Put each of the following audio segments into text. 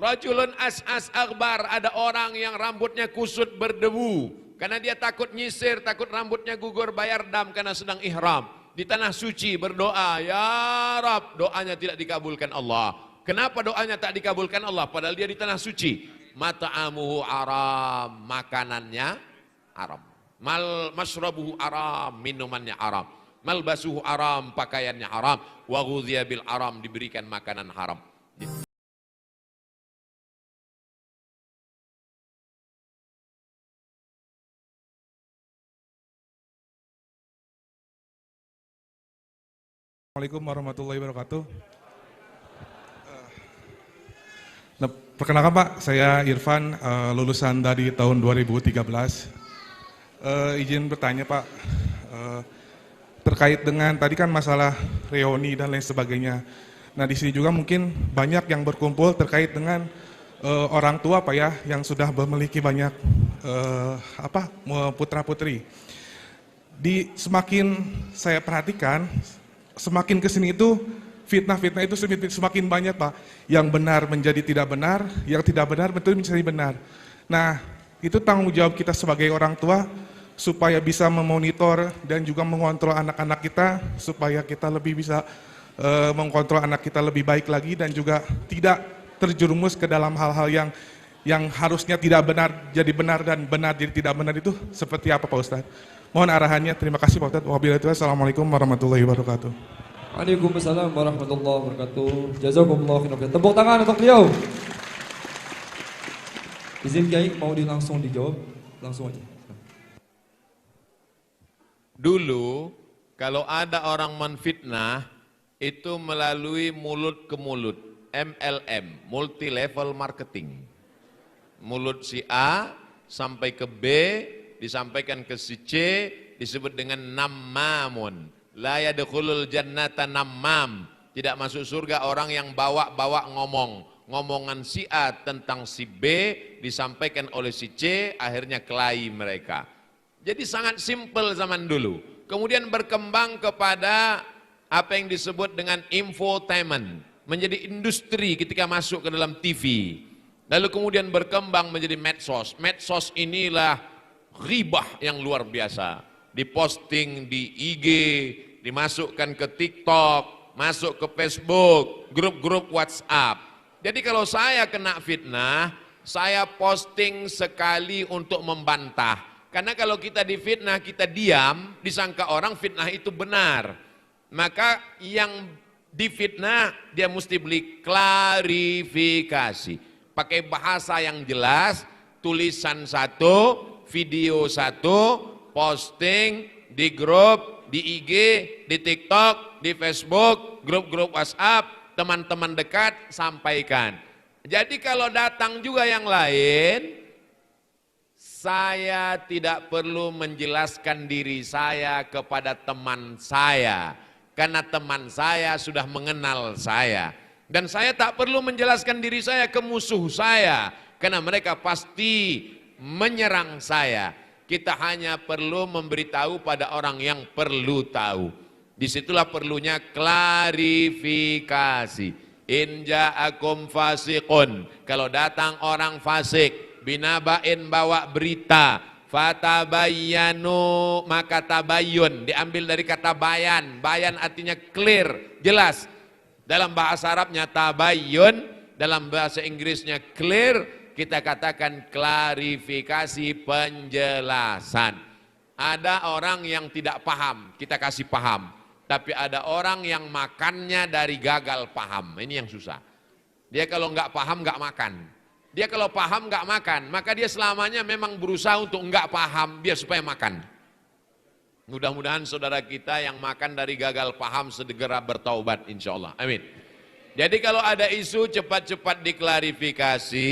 Rajulun as'as aghbar, ada orang yang rambutnya kusut berdebu karena dia takut nyisir, takut rambutnya gugur, bayar dam karena sedang ihram. Di tanah suci berdoa, ya Rab, doanya tidak dikabulkan Allah. Kenapa doanya tak dikabulkan Allah? Padahal dia di tanah suci. Mata'amuhu aram, makanannya haram. Masrabuhu aram, minumannya haram. Malbasuhu aram, pakaiannya haram. Wa ghudhiya bil aram, diberikan makanan haram. Assalamualaikum warahmatullahi wabarakatuh. Nah, perkenalkan Pak, saya Irfan, lulusan dari tahun 2013. Izin bertanya Pak, terkait dengan tadi kan masalah reuni dan lain sebagainya. Nah di sini juga mungkin banyak yang berkumpul terkait dengan orang tua Pak ya, yang sudah memiliki banyak putra putri. Semakin saya perhatikan, semakin kesini itu fitnah-fitnah itu semakin banyak Pak. Yang benar menjadi tidak benar, yang tidak benar betul menjadi benar. Nah itu tanggung jawab kita sebagai orang tua supaya bisa memonitor dan juga mengontrol anak-anak kita supaya kita lebih bisa mengontrol anak kita lebih baik lagi dan juga tidak terjerumus ke dalam hal-hal yang harusnya tidak benar jadi benar dan benar jadi tidak benar. Itu seperti apa Pak Ustadz? Mohon arahannya. Terima kasih Pak Ustadz. Wabillahi taufiq. Assalamualaikum warahmatullahi wabarakatuh. Waalaikumsalam warahmatullahi wabarakatuh. Jazakumullah khairan. Tepuk tangan untuk beliau. Izin Kiai, mau langsung dijawab? Langsung aja. Dulu kalau ada orang menfitnah itu melalui mulut ke mulut, MLM, multi level marketing. Mulut si A sampai ke B, disampaikan ke si C, disebut dengan nammamun. La yadkhulul jannata nammam. Tidak masuk surga orang yang bawa-bawa ngomongan si A tentang si B disampaikan oleh si C, akhirnya kelahi mereka. Jadi sangat simpel zaman dulu. Kemudian berkembang kepada apa yang disebut dengan infotainment, menjadi industri ketika masuk ke dalam TV. Lalu kemudian berkembang menjadi medsos. Medsos inilah ghibah yang luar biasa. Diposting di IG, dimasukkan ke TikTok, masuk ke Facebook, grup-grup WhatsApp. Jadi kalau saya kena fitnah, saya posting sekali untuk membantah. Karena kalau kita difitnah, kita diam, disangka orang fitnah itu benar. Maka yang difitnah, dia mesti beli klarifikasi. Pakai bahasa yang jelas, tulisan satu, video satu, posting di grup, di IG, di TikTok, di Facebook, grup-grup WhatsApp, teman-teman dekat, sampaikan. Jadi kalau datang juga yang lain, saya tidak perlu menjelaskan diri saya kepada teman saya, karena teman saya sudah mengenal saya. Dan saya tak perlu menjelaskan diri saya ke musuh saya, karena mereka pasti menyerang saya. Kita hanya perlu memberitahu pada orang yang perlu tahu. Disitulah perlunya klarifikasi. In ja'akum fasiqun, kalau datang orang fasik, binabain bawa berita, fatabayyanu, maka tabayyun diambil dari kata bayan. Bayan artinya clear, jelas. Dalam bahasa Arabnya tabayyun, dalam bahasa Inggrisnya clear. Kita katakan klarifikasi, penjelasan. Ada orang yang tidak paham, kita kasih paham. Tapi ada orang yang makannya dari gagal paham. Ini yang susah. Dia kalau nggak paham nggak makan. Dia kalau paham nggak makan, maka dia selamanya memang berusaha untuk nggak paham biar supaya makan. Mudah-mudahan saudara kita yang makan dari gagal paham segera bertaubat insya Allah. Amin. Jadi kalau ada isu cepat-cepat diklarifikasi,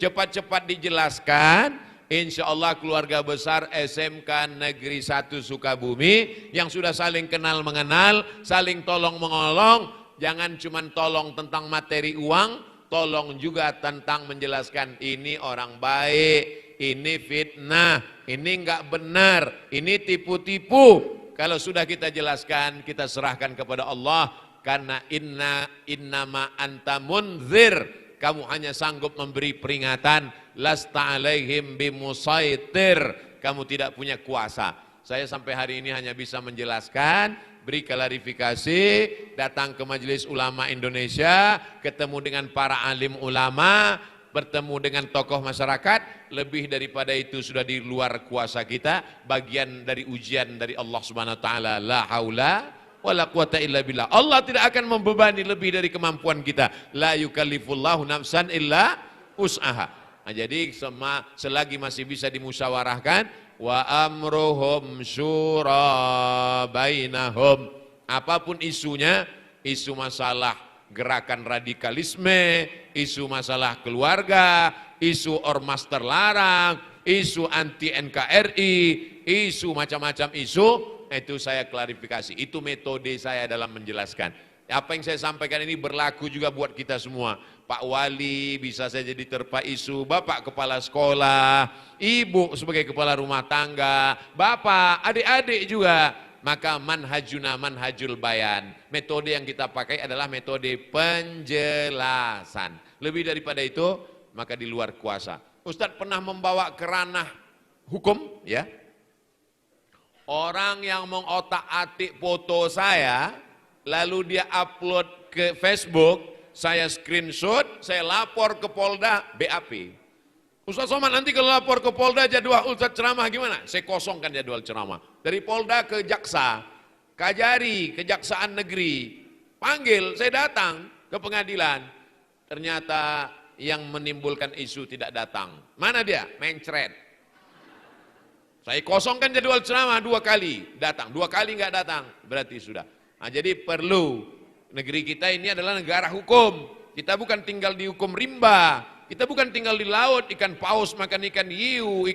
cepat-cepat dijelaskan. Insya Allah keluarga besar SMK Negeri 1 Sukabumi yang sudah saling kenal mengenal, saling tolong menolong. Jangan cuma tolong tentang materi uang, tolong juga tentang menjelaskan ini orang baik, ini fitnah, ini enggak benar, ini tipu-tipu. Kalau sudah kita jelaskan, kita serahkan kepada Allah. Karena innama anta munzir, kamu hanya sanggup memberi peringatan, lasta alaihim bimusaitir, kamu tidak punya kuasa. Saya sampai hari ini hanya bisa menjelaskan, beri klarifikasi, datang ke Majelis Ulama Indonesia, ketemu dengan para alim ulama, bertemu dengan tokoh masyarakat. Lebih daripada itu sudah di luar kuasa kita, bagian dari ujian dari Allah Subhanahu wa taala. La haula wala quwata illa billah. Allah tidak akan membebani lebih dari kemampuan kita. La yukallifullahu nafsan illa us'aha. Nah, jadi selagi masih bisa dimusyawarahkan, wa amruhum syura bainahum. Apapun isunya, isu masalah gerakan radikalisme, isu masalah keluarga, isu ormas terlarang, isu anti NKRI, isu macam-macam isu, itu saya klarifikasi. Itu metode saya dalam menjelaskan. Apa yang saya sampaikan ini berlaku juga buat kita semua. Pak Wali bisa saja diterpa isu, Bapak kepala sekolah, Ibu sebagai kepala rumah tangga, Bapak, adik-adik juga. Maka manhajuna manhajul bayan. Metode yang kita pakai adalah metode penjelasan. Lebih daripada itu, maka di luar kuasa. Ustadz pernah membawa ke ranah hukum, ya. Orang yang mengotak-atik foto saya, lalu dia upload ke Facebook, saya screenshot, saya lapor ke Polda, BAP. Ustaz Somad, nanti kalau lapor ke Polda jadwal Ustaz ceramah gimana? Saya kosongkan jadwal ceramah. Dari Polda ke Jaksa, Kajari, Kejaksaan Negeri, panggil, saya datang ke pengadilan. Ternyata yang menimbulkan isu tidak datang. Mana dia? Mencret. Saya kosongkan jadwal ceramah 2 kali, datang. 2 kali nggak datang, berarti sudah. Nah, jadi perlu, negeri kita ini adalah negara hukum. Kita bukan tinggal di hukum rimba. Kita bukan tinggal di laut, ikan paus makan ikan hiu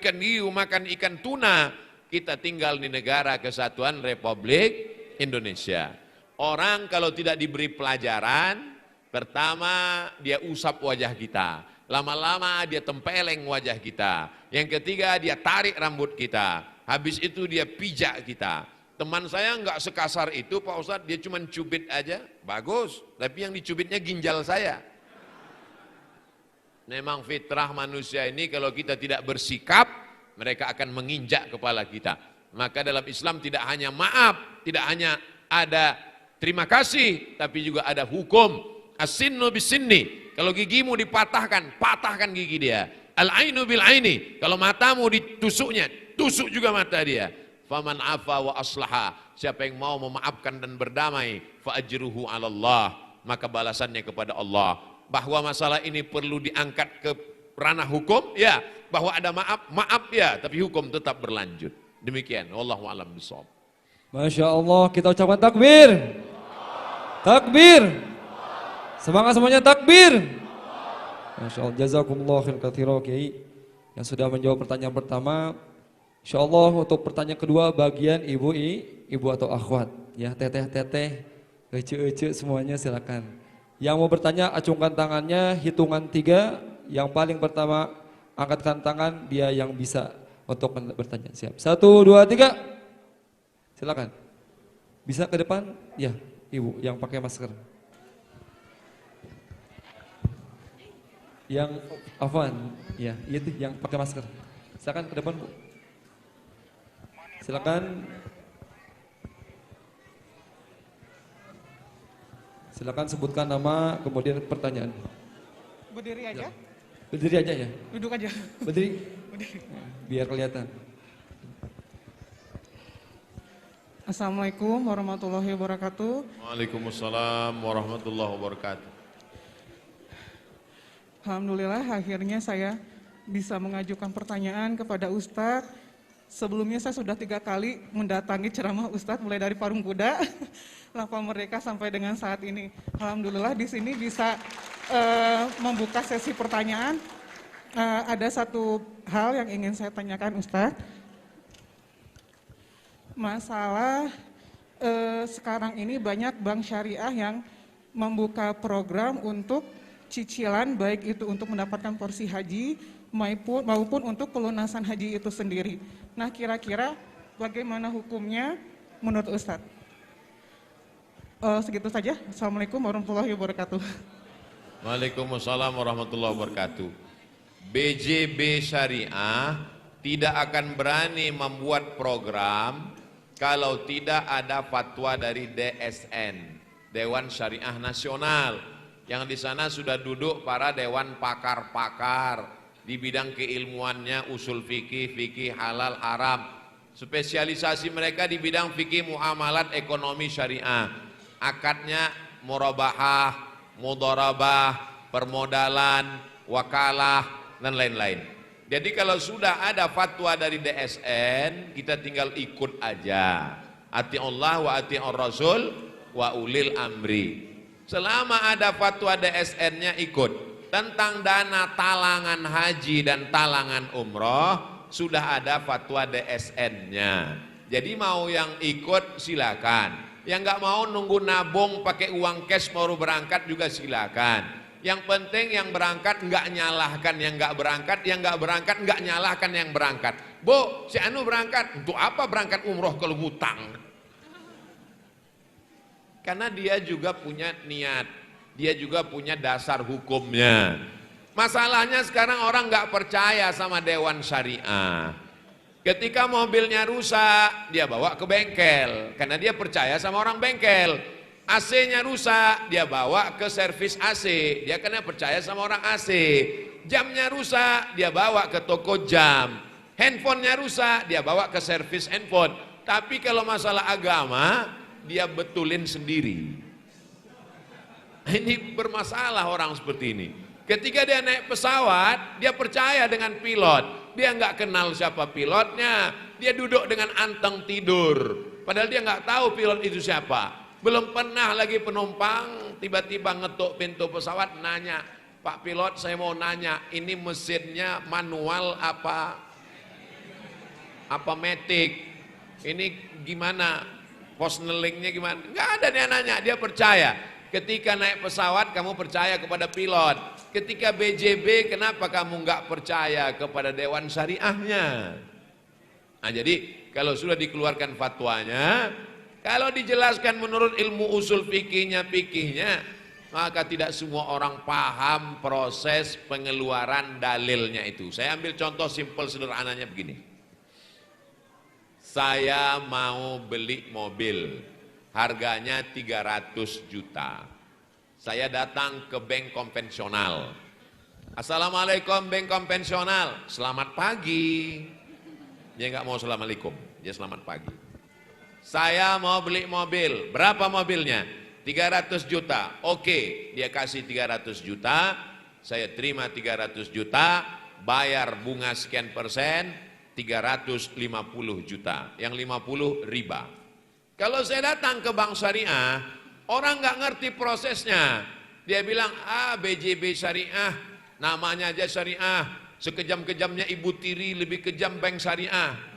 makan ikan tuna. Kita tinggal di negara kesatuan Republik Indonesia. Orang kalau tidak diberi pelajaran, pertama dia usap wajah kita. Lama-lama dia tempeleng wajah kita. Yang ketiga dia tarik rambut kita. Habis itu dia pijak kita. Teman saya enggak sekasar itu Pak Ustadz, dia cuma cubit aja, bagus. Tapi yang dicubitnya ginjal saya. Memang fitrah manusia ini kalau kita tidak bersikap, mereka akan menginjak kepala kita. Maka dalam Islam tidak hanya maaf, tidak hanya ada terima kasih, tapi juga ada hukum. As-sinnu bis-sinni. Kalau gigimu dipatahkan, patahkan gigi dia. Al-ainu bil-aini. Kalau matamu ditusuknya, tusuk juga mata dia. Faman afa wa aslaha. Siapa yang mau memaafkan dan berdamai, fa ajruhu 'ala Allah. Maka balasannya kepada Allah. Bahwa masalah ini perlu diangkat ke ranah hukum, ya. Bahwa ada maaf ya, tapi hukum tetap berlanjut. Demikian, wallahu a'lam bishawab. Masya Allah, kita ucapkan takbir. Takbir. Semangat semuanya, takbir. Masya Allah, jazakumullah khair katsira Kiai yang sudah menjawab pertanyaan pertama. Insya Allah untuk pertanyaan kedua bagian ibu atau akhwat, ya, teteh, ece semuanya silakan. Yang mau bertanya acungkan tangannya, hitungan 3. Yang paling pertama angkatkan tangan, dia yang bisa untuk bertanya. Siap. 1, 2, 3. Silakan. Bisa ke depan? Ya, ibu yang pakai masker. Yang Afwan, ya, itu yang pakai masker. Silakan ke depan, Bu. Silakan. Silakan sebutkan nama, kemudian pertanyaan. Berdiri aja? Berdiri aja ya? Duduk aja. Berdiri? Berdiri. Biar kelihatan. Assalamualaikum warahmatullahi wabarakatuh. Waalaikumsalam warahmatullahi wabarakatuh. Alhamdulillah akhirnya saya bisa mengajukan pertanyaan kepada Ustadz. Sebelumnya saya sudah 3 kali mendatangi ceramah Ustadz mulai dari Parung Kuda, Lapang Merdeka sampai dengan saat ini. Alhamdulillah di sini bisa membuka sesi pertanyaan. Ada satu hal yang ingin saya tanyakan Ustadz. Masalah sekarang ini banyak bank syariah yang membuka program untuk cicilan, baik itu untuk mendapatkan porsi haji maupun untuk pelunasan haji itu sendiri. Nah, kira-kira bagaimana hukumnya menurut Ustadz? Segitu saja. Assalamualaikum warahmatullahi wabarakatuh. Waalaikumsalam warahmatullahi wabarakatuh. BJB Syariah tidak akan berani membuat program kalau tidak ada fatwa dari DSN, Dewan Syariah Nasional, yang di sana sudah duduk para dewan pakar-pakar di bidang keilmuannya, usul fikih, fikih halal haram. Spesialisasi mereka di bidang fikih muamalat ekonomi syariah. Akadnya murabahah, mudharabah, permodalan, wakalah, dan lain-lain. Jadi kalau sudah ada fatwa dari DSN, kita tinggal ikut aja. Ati'ullah wa ati'ur rasul wa ulil amri. Selama ada fatwa DSN-nya ikut. Tentang dana talangan haji dan talangan umroh, sudah ada fatwa DSN-nya. Jadi mau yang ikut silakan. Yang nggak mau nunggu nabung pakai uang cash baru berangkat juga silakan. Yang penting yang berangkat nggak nyalahkan yang nggak berangkat, yang nggak berangkat nggak nyalahkan yang berangkat. Bu, si Anu berangkat, untuk apa berangkat umroh kalau ngutang? Karena dia juga punya niat, dia juga punya dasar hukumnya. Masalahnya sekarang orang nggak percaya sama Dewan Syariah. Ketika mobilnya rusak, dia bawa ke bengkel, karena dia percaya sama orang bengkel. AC-nya rusak, dia bawa ke servis AC, dia karena percaya sama orang AC. Jamnya rusak, dia bawa ke toko jam. Handphonenya rusak, dia bawa ke servis handphone. Tapi kalau masalah agama, dia betulin sendiri. Ini bermasalah orang seperti ini. Ketika dia naik pesawat, dia percaya dengan pilot. Dia nggak kenal siapa pilotnya, dia duduk dengan anteng tidur. Padahal dia nggak tahu pilot itu siapa. Belum pernah lagi penumpang tiba-tiba ngetuk pintu pesawat nanya, Pak pilot saya mau nanya, ini mesinnya manual apa matic, ini gimana, posnelingnya gimana, nggak ada dia nanya, dia percaya. Ketika naik pesawat kamu percaya kepada pilot, ketika BJB kenapa kamu nggak percaya kepada Dewan Syariahnya? Nah jadi kalau sudah dikeluarkan fatwanya, kalau dijelaskan menurut ilmu usul fikihnya, maka tidak semua orang paham proses pengeluaran dalilnya itu. Saya ambil contoh simpel sederhananya begini. Saya mau beli mobil, harganya 300 juta. Saya datang ke bank konvensional. Assalamualaikum bank konvensional, selamat pagi. Dia nggak mau assalamualaikum, dia selamat pagi. Saya mau beli mobil, berapa mobilnya? 300 juta, oke, dia kasih 300 juta, saya terima 300 juta, bayar bunga sekian persen, 350 juta, yang 50 riba. Kalau saya datang ke bank syariah, orang nggak ngerti prosesnya, dia bilang, BJB syariah, namanya aja syariah, sekejam-kejamnya ibu tiri lebih kejam bank syariah.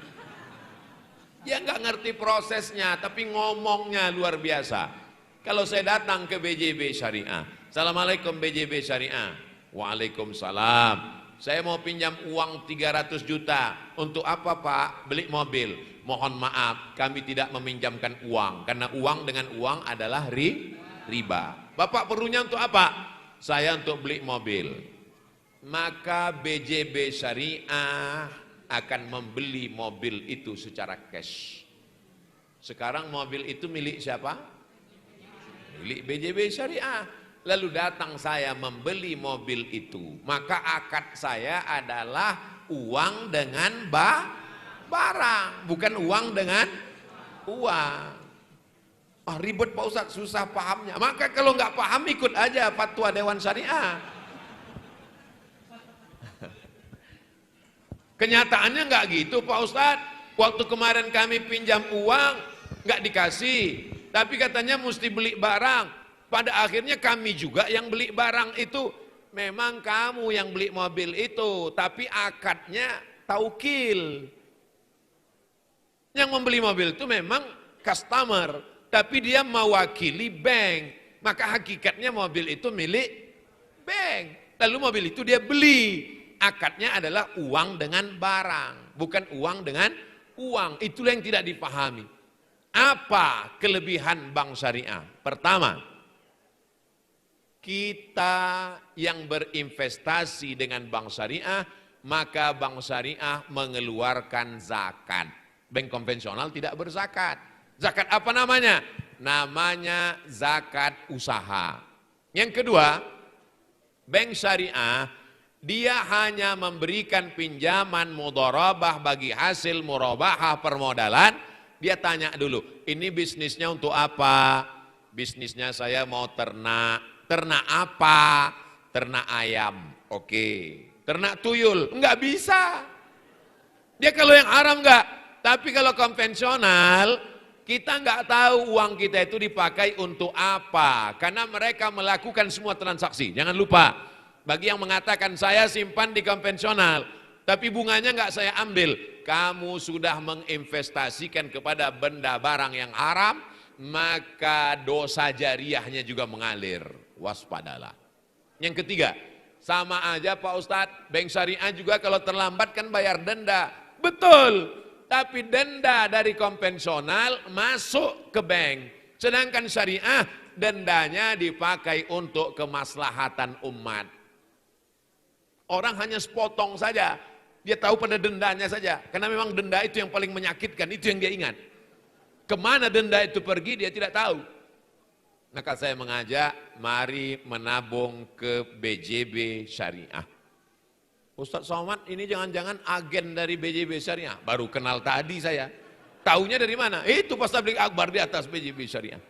Dia nggak ngerti prosesnya, tapi ngomongnya luar biasa. Kalau saya datang ke BJB Syariah, Assalamualaikum BJB Syariah, Waalaikumsalam. Saya mau pinjam uang 300 juta. Untuk apa Pak? Beli mobil. Mohon maaf, kami tidak meminjamkan uang, karena uang dengan uang adalah riba. Bapak perlunya untuk apa? Saya untuk beli mobil. Maka BJB Syariah akan membeli mobil itu secara cash. Sekarang mobil itu milik siapa? Milik BJB Syariah. Lalu datang saya membeli mobil itu, maka akad saya adalah uang dengan barang, bukan uang dengan uang. Ribet Pak Ustadz, susah pahamnya. Maka kalau nggak paham ikut aja fatwa Dewan Syariah. Kenyataannya nggak gitu Pak Ustadz. Waktu kemarin kami pinjam uang nggak dikasih, tapi katanya mesti beli barang. Pada akhirnya kami juga yang beli barang itu. Memang kamu yang beli mobil itu, tapi akadnya taukil. Yang membeli mobil itu memang customer, tapi dia mewakili bank. Maka hakikatnya mobil itu milik bank. Lalu mobil itu dia beli. Akadnya adalah uang dengan barang, bukan uang dengan uang. Itulah yang tidak dipahami. Apa kelebihan bank syariah? Pertama, kita yang berinvestasi dengan bank syariah, maka bank syariah mengeluarkan zakat. Bank konvensional tidak berzakat. Zakat apa namanya? Namanya zakat usaha. Yang kedua, bank syariah dia hanya memberikan pinjaman mudharabah bagi hasil murabahah permodalan. Dia tanya dulu, ini bisnisnya untuk apa? Bisnisnya saya mau ternak. Ternak apa? Ternak ayam. Oke. Ternak tuyul? Enggak bisa. Dia kalau yang haram enggak. Tapi kalau konvensional, kita enggak tahu uang kita itu dipakai untuk apa. Karena mereka melakukan semua transaksi. Jangan lupa. Bagi yang mengatakan saya simpan di konvensional, tapi bunganya nggak saya ambil. Kamu sudah menginvestasikan kepada benda barang yang haram, maka dosa jariahnya juga mengalir. Waspadalah. Yang ketiga, sama aja Pak Ustadz, bank syariah juga kalau terlambat kan bayar denda. Betul, tapi denda dari konvensional masuk ke bank. Sedangkan syariah dendanya dipakai untuk kemaslahatan umat. Orang hanya sepotong saja, dia tahu pada dendanya saja. Karena memang denda itu yang paling menyakitkan, itu yang dia ingat. Kemana denda itu pergi dia tidak tahu. Maka saya mengajak, mari menabung ke BJB Syariah. Ustadz Somad ini jangan-jangan agen dari BJB Syariah. Baru kenal tadi saya. Taunya dari mana? Itu pas tabligh akbar di atas BJB Syariah.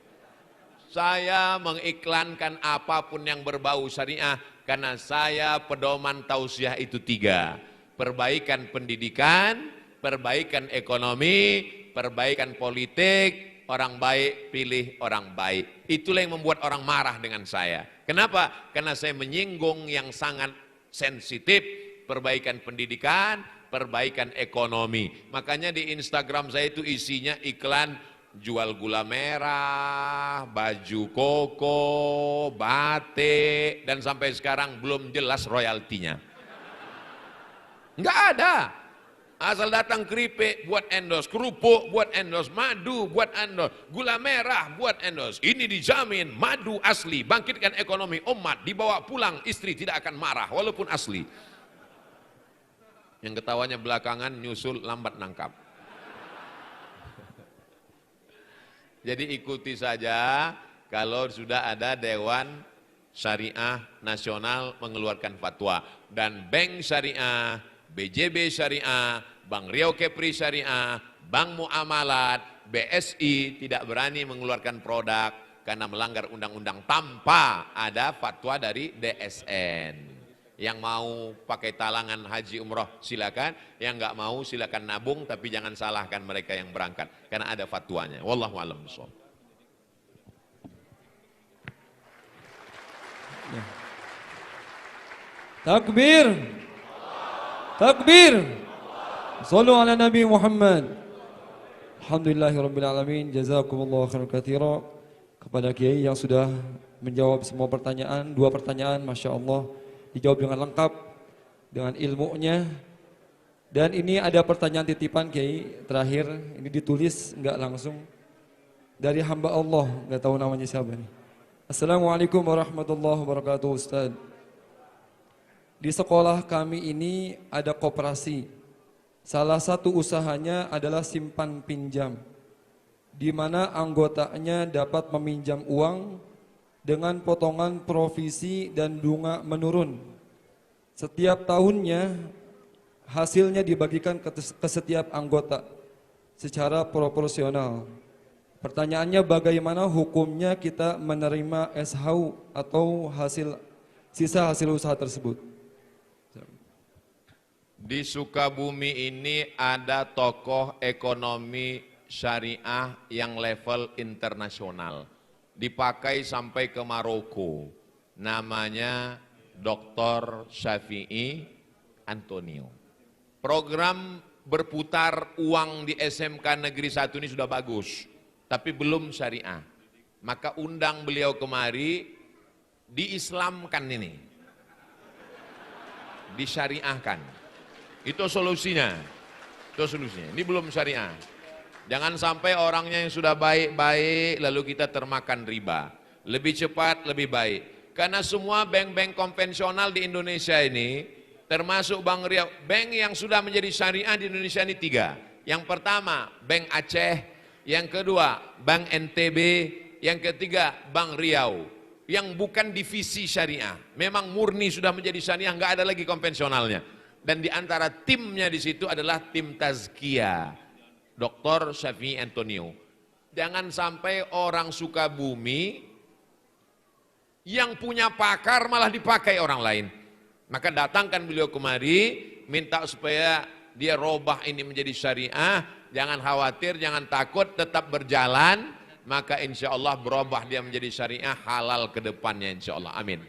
Saya mengiklankan apapun yang berbau syariah karena saya pedoman tausiah itu 3. Perbaikan pendidikan, perbaikan ekonomi, perbaikan politik, orang baik pilih orang baik. Itulah yang membuat orang marah dengan saya. Kenapa? Karena saya menyinggung yang sangat sensitif, perbaikan pendidikan, perbaikan ekonomi. Makanya di Instagram saya itu isinya iklan jual gula merah, baju koko, batik, dan sampai sekarang belum jelas royaltinya. Enggak ada. Asal datang keripik buat endorse, kerupuk buat endorse, madu buat endorse, gula merah buat endorse. Ini dijamin madu asli, bangkitkan ekonomi umat, dibawa pulang istri tidak akan marah walaupun asli. Yang ketawanya belakangan nyusul lambat nangkap. Jadi ikuti saja kalau sudah ada Dewan Syariah Nasional mengeluarkan fatwa. Dan Bank Syariah, BJB Syariah, Bank Riau Kepri Syariah, Bank Muamalat, BSI tidak berani mengeluarkan produk karena melanggar undang-undang tanpa ada fatwa dari DSN. Yang mau pakai talangan haji umroh silakan, yang nggak mau silakan nabung, tapi jangan salahkan mereka yang berangkat karena ada fatwanya. Wallahu a'lam bishawab. Takbir. Takbir. Sallu ala Nabi Muhammad. Alhamdulillahirabbil alamin. Jazakumullahu khairan katsira kepada kiai yang sudah menjawab semua pertanyaan, 2 pertanyaan, Masya Allah dijawab dengan lengkap dengan ilmunya. Dan ini ada pertanyaan titipan kiai terakhir, ini ditulis enggak langsung dari hamba Allah, enggak tahu namanya siapa nih. Assalamualaikum warahmatullahi wabarakatuh Ustaz. Di sekolah kami ini ada koperasi. Salah satu usahanya adalah simpan pinjam, di mana anggotanya dapat meminjam uang dengan potongan provisi dan bunga menurun. Setiap tahunnya hasilnya dibagikan ke setiap anggota secara proporsional. Pertanyaannya, bagaimana hukumnya kita menerima SHU atau sisa hasil usaha tersebut? Di Sukabumi ini ada tokoh ekonomi syariah yang level internasional. Dipakai sampai ke Maroko, namanya Dr. Syafi'i Antonio. Program berputar uang di SMK Negeri 1 ini sudah bagus, tapi belum syariah. Maka undang beliau kemari, diislamkan ini, disyariahkan. Itu solusinya, ini belum syariah. Jangan sampai orangnya yang sudah baik-baik lalu kita termakan riba. Lebih cepat, lebih baik. Karena semua bank-bank konvensional di Indonesia ini, termasuk Bank Riau, bank yang sudah menjadi syariah di Indonesia ini 3. Yang pertama, Bank Aceh. Yang kedua, Bank NTB. Yang ketiga, Bank Riau. Yang bukan divisi syariah. Memang murni sudah menjadi syariah, nggak ada lagi konvensionalnya. Dan di antara timnya di situ adalah tim tazkiyah. Dr. Syafi'i Antonio. Jangan sampai orang Sukabumi yang punya pakar malah dipakai orang lain. Maka datangkan beliau kemari, minta supaya dia robah ini menjadi syariah, jangan khawatir, jangan takut, tetap berjalan, maka insya Allah berubah dia menjadi syariah, halal ke depannya insya Allah, amin.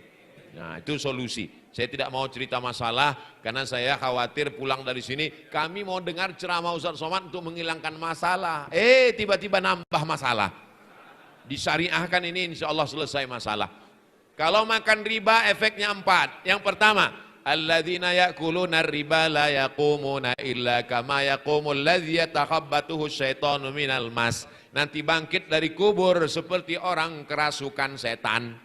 Nah itu solusi. Saya tidak mau cerita masalah, karena saya khawatir pulang dari sini, kami mau dengar ceramah Ustaz Somad untuk menghilangkan masalah. Tiba-tiba nambah masalah. Disyariahkan ini insya Allah selesai masalah. Kalau makan riba efeknya 4. Yang pertama, alladzina ya'kuluna riba la yaqumuna illa kama yaqumul ladzi yatakhabbathu syaitanu minal mas. Nanti bangkit dari kubur seperti orang kerasukan setan.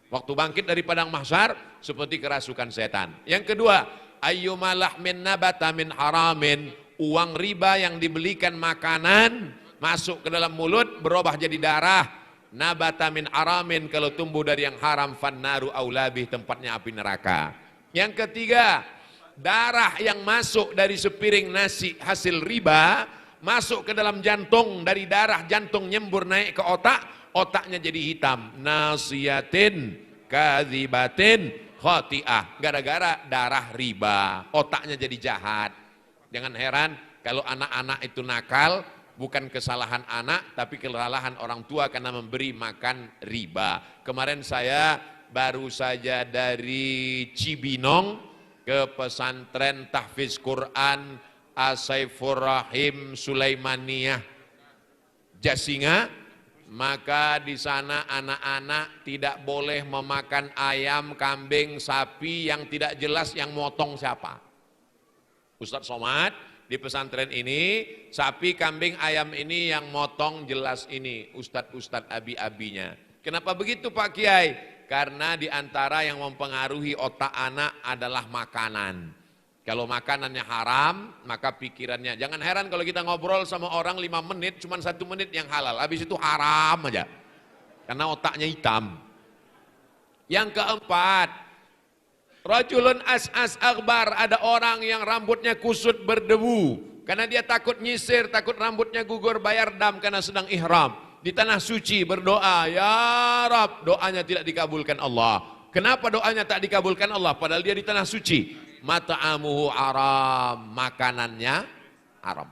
Waktu bangkit dari padang mahsyar seperti kerasukan setan. Yang kedua, ayyuma lahmin nabata min haramin. Uang riba yang dibelikan makanan masuk ke dalam mulut berubah jadi darah. Nabata min aramin, kalau tumbuh dari yang haram, fannaru aulabih, tempatnya api neraka. Yang ketiga, darah yang masuk dari sepiring nasi hasil riba masuk ke dalam jantung, dari darah jantung nyembur naik ke otak, otaknya jadi hitam. Nasiyatin kadzibatin khati'ah, gara-gara darah riba otaknya jadi jahat. Jangan heran kalau anak-anak itu nakal, bukan kesalahan anak, tapi kesalahan orang tua karena memberi makan riba. Kemarin saya baru saja dari Cibinong ke pesantren tahfiz Quran As-Saifur Rahim Sulaimaniyah Jasinga, maka di sana anak-anak tidak boleh memakan ayam, kambing, sapi yang tidak jelas yang motong siapa. Ustaz Somad di pesantren ini, sapi, kambing, ayam ini yang motong jelas ini ustadz-ustadz abi-abinya. Kenapa begitu Pak Kiai? Karena di antara yang mempengaruhi otak anak adalah makanan. Kalau makanannya haram, maka pikirannya. Jangan heran kalau kita ngobrol sama orang 5 menit, cuma 1 menit yang halal. Habis itu haram aja. Karena otaknya hitam. Yang keempat, rajulun as'as akbar, ada orang yang rambutnya kusut berdebu. Karena dia takut nyisir, takut rambutnya gugur, bayar dam karena sedang ihram. Di tanah suci berdoa, ya Rab, doanya tidak dikabulkan Allah. Kenapa doanya tak dikabulkan Allah? Padahal dia di tanah suci. Mata'amuhu aram, makanannya haram.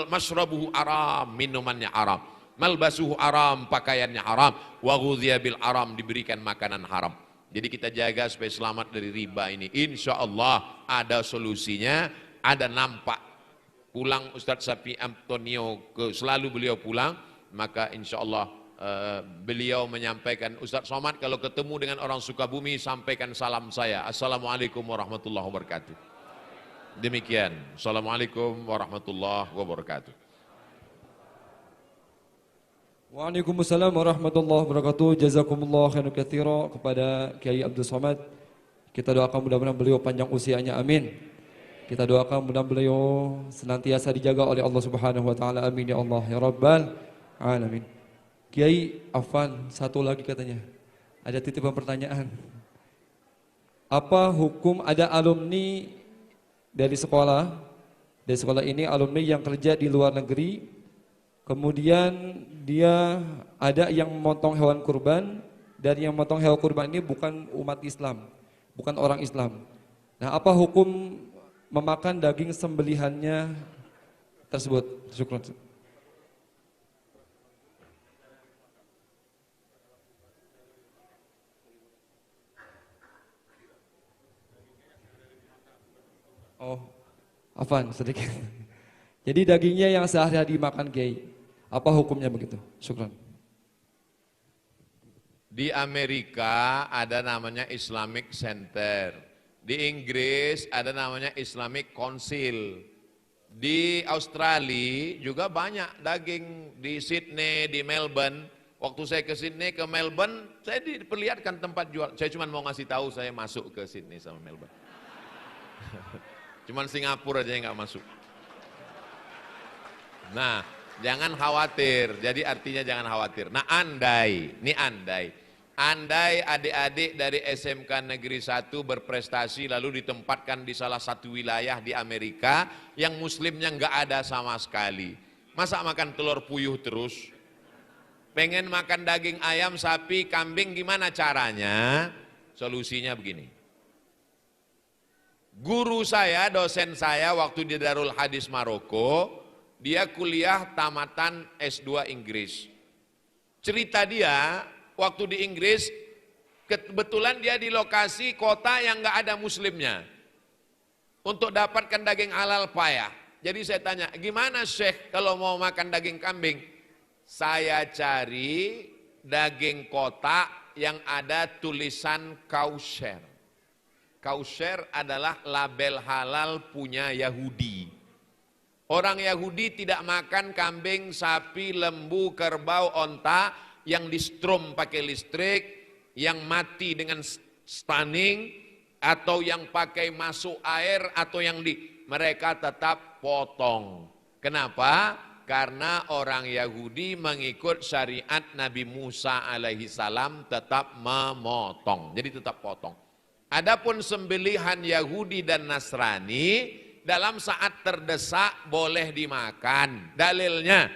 Masrabuhu aram, minumannya haram. Malbasuhu aram, pakaiannya haram. Wa ghudhiya bil aram, diberikan makanan haram. Jadi kita jaga supaya selamat dari riba ini. Insya Allah ada solusinya, ada nampak. Pulang Ustadz Syafi'i Antonio, selalu beliau pulang, maka insya Allah beliau menyampaikan, Ustadz Somad kalau ketemu dengan orang Sukabumi sampaikan salam saya. Assalamualaikum warahmatullahi wabarakatuh. Demikian. Assalamualaikum warahmatullahi wabarakatuh. Waalaikumsalam warahmatullahi wabarakatuh. Jazakumullah khairan katsira kepada Kiai Abdul Somad. Kita doakan mudah-mudahan beliau panjang usianya, amin. Kita doakan mudah-mudahan beliau senantiasa dijaga oleh Allah Subhanahu wa taala, amin ya Allah ya rabbal alamin. Kiai Afan, satu lagi katanya. Ada titipan pertanyaan. Apa hukum ada alumni dari sekolah ini, alumni yang kerja di luar negeri, kemudian dia ada yang memotong hewan kurban, dan yang memotong hewan kurban ini bukan umat Islam, bukan orang Islam. Nah, apa hukum memakan daging sembelihannya tersebut? Syukran. Oh, Afan sedikit. Jadi dagingnya yang sehari-hari dimakan Kiai, apa hukumnya begitu? Syukran. Di Amerika ada namanya Islamic Center. Di Inggris ada namanya Islamic Council. Di Australia juga banyak daging, di Sydney, di Melbourne. Waktu saya ke Sydney, ke Melbourne, saya diperlihatkan tempat jual. Saya cuma mau ngasih tahu saya masuk ke Sydney sama Melbourne. Cuman Singapura aja yang nggak masuk. Nah, jangan khawatir. Jadi artinya jangan khawatir. Nah, andai adik-adik dari SMK Negeri 1 berprestasi lalu ditempatkan di salah satu wilayah di Amerika yang muslimnya nggak ada sama sekali. Masa makan telur puyuh terus? Pengen makan daging ayam, sapi, kambing, gimana caranya? Solusinya begini. Guru saya, dosen saya waktu di Darul Hadis Maroko, dia kuliah tamatan S2 Inggris. Cerita dia, waktu di Inggris, kebetulan dia di lokasi kota yang nggak ada muslimnya. Untuk dapatkan daging halal payah. Jadi saya tanya, gimana Syekh kalau mau makan daging kambing? Saya cari daging kotak yang ada tulisan kausher. Kausher adalah label halal punya Yahudi. Orang Yahudi tidak makan kambing, sapi, lembu, kerbau, onta yang di-strum pakai listrik, yang mati dengan stunning, atau yang pakai masuk air, atau yang mereka tetap potong. Kenapa? Karena orang Yahudi mengikut syariat Nabi Musa alaihi salam tetap memotong. Jadi tetap potong. Adapun sembelihan Yahudi dan Nasrani dalam saat terdesak boleh dimakan. Dalilnya,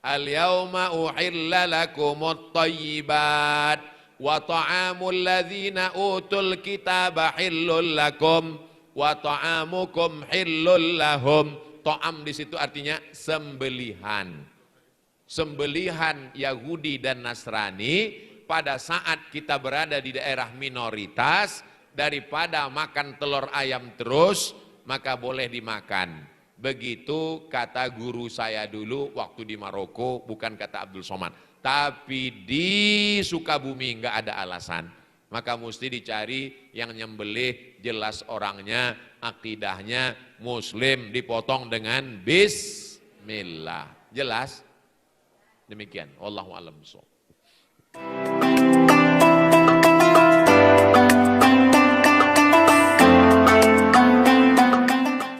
al-yauma uhilla lakumut thayyibat wa ta'amul ladzina utul kitaba hillul lakum wa ta'amukum hillul lahum. To'am di situ artinya sembelihan. Sembelihan Yahudi dan Nasrani pada saat kita berada di daerah minoritas, daripada makan telur ayam terus, maka boleh dimakan. Begitu kata guru saya dulu waktu di Maroko, bukan kata Abdul Somad. Tapi di Sukabumi enggak ada alasan. Maka mesti dicari yang nyembelih jelas orangnya, akidahnya muslim, dipotong dengan bismillah. Jelas? Demikian. Wallahu a'lam bishawab.